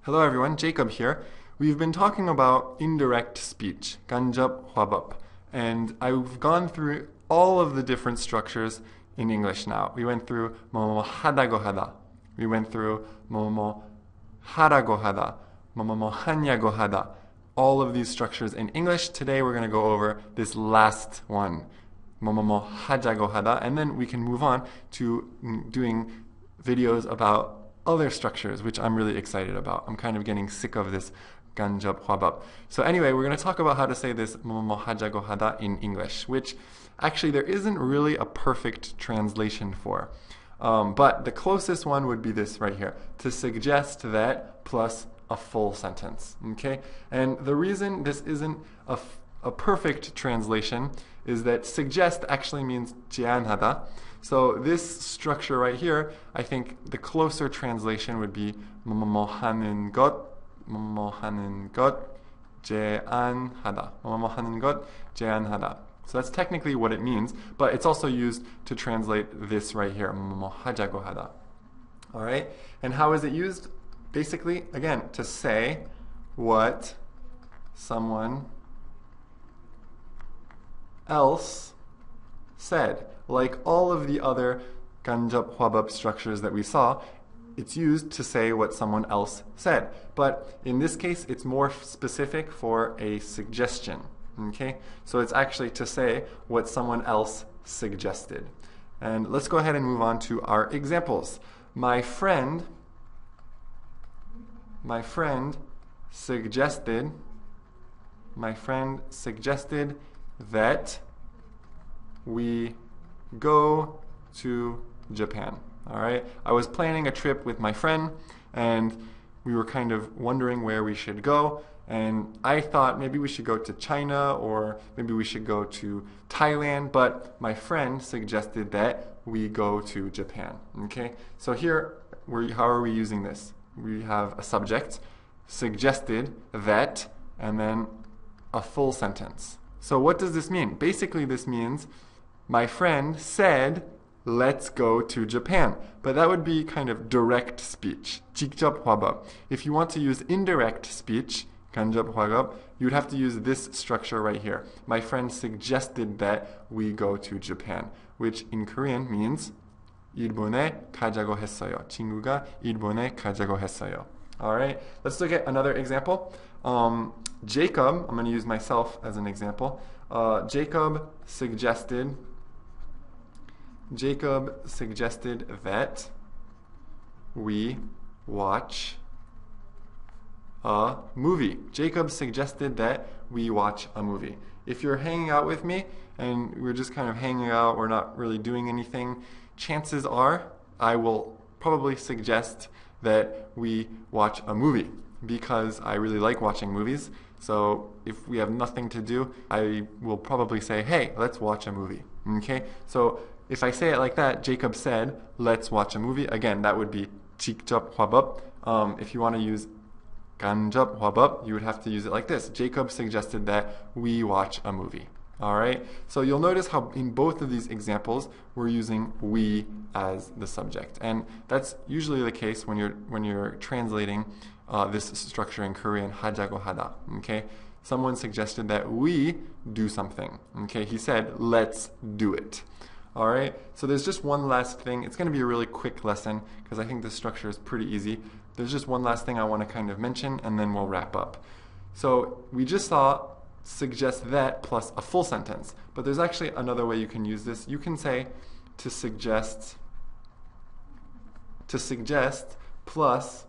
Hello everyone, Jacob here. We've been talking about indirect speech, 간접 화법, and I've gone through all of the different structures in English now. We went through 뭐뭐 하다고 하다. We went through 뭐뭐 하라고 하다, 뭐뭐 하냐고 하다. All of these structures in English. Today we're going to go over this last one, 뭐뭐 하자고 하다, and then we can move on to doing videos about other structures, which I'm really excited about. I'm kind of getting sick of this 간접 화법. So anyway, we're going to talk about how to say this 뭐뭐 하자고 하다 in English, which actually there isn't really a perfect translation for. But the closest one would be this right here, to suggest that plus a full sentence. Okay? And the reason this isn't a perfect translation is that suggest actually means 제안하다. So this structure right here, I think the closer translation would be 뭐뭐 하는 것, 뭐뭐 하는 것, 제안하다. 뭐뭐 하는 것, 제안하다. So that's technically what it means, but it's also used to translate this right here, 뭐뭐 하자고 하다. All right? And how is it used? Basically, again, to say what someone else said. Like all of the other 간접 화법 structures that we saw, it's used to say what someone else said. But in this case, it's more specific for a suggestion. Okay? So it's actually to say what someone else suggested. And let's go ahead and move on to our examples. My friend suggested that we go to Japan. All right? I was planning a trip with my friend and we were kind of wondering where we should go, and I thought maybe we should go to China or maybe we should go to Thailand, but my friend suggested that we go to Japan. Okay? So here, how are we using this? We have a subject, suggested that, and then a full sentence. So what does this mean? Basically this means my friend said, let's go to Japan. But that would be kind of direct speech, 직접 화법. If you want to use indirect speech, 간접 화법, you'd have to use this structure right here. My friend suggested that we go to Japan, which in Korean means 일본에 가자고 했어요. 친구가 일본에 가자고 했어요. Alright, let's look at another example. Jacob, I'm going to use myself as an example. Jacob suggested that we watch a movie. Jacob suggested that we watch a movie. If you're hanging out with me and we're just kind of hanging out, we're not really doing anything, chances are I will probably suggest that we watch a movie because I really like watching movies. So if we have nothing to do, I will probably say, hey, let's watch a movie. Okay? So if I say it like that, Jacob said, let's watch a movie. Again, that would be 직접 화법. If you want to use 간접 화법, you would have to use it like this. Jacob suggested that we watch a movie. All right? So you'll notice how in both of these examples, we're using we as the subject. And that's usually the case when you're translating this structure in Korean, 하자고 하다. Okay? Someone suggested that we do something. Okay? He said, let's do it. All right? So there's just one last thing. It's going to be a really quick lesson because I think this structure is pretty easy. There's just one last thing I want to kind of mention and then we'll wrap up. So we just saw suggest that plus a full sentence. But there's actually another way you can use this. You can say to suggest plus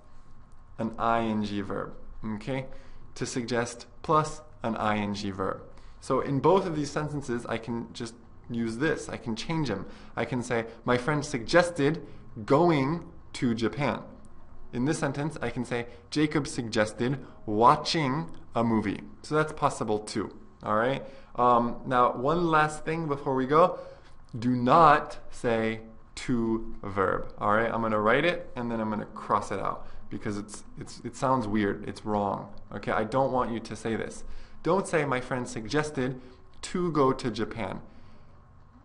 an ing verb. Okay? To suggest plus an ing verb. So in both of these sentences, I can just use this. I can change them. I can say, my friend suggested going to Japan. In this sentence, I can say, Jacob suggested watching a movie. So that's possible too. All right? Now, one last thing before we go. Do not say to verb. All right? I'm going to write it and then I'm going to cross it out because it sounds weird. It's wrong. Okay? I don't want you to say this. Don't say, my friend suggested to go to Japan.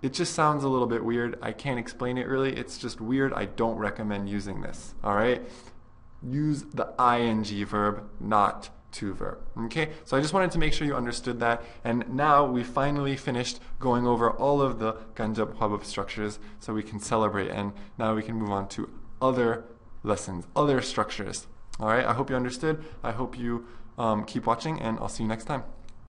It just sounds a little bit weird. I can't explain it really. It's just weird. I don't recommend using this. All right? use the ing verb, not to verb. Okay, so I just wanted to make sure you understood that, and now we finally finished going over all of the 간접 화법 structures, so we can celebrate, and now we can move on to other lessons, other structures. All right, I hope you understood. I hope you keep watching, and I'll see you next time.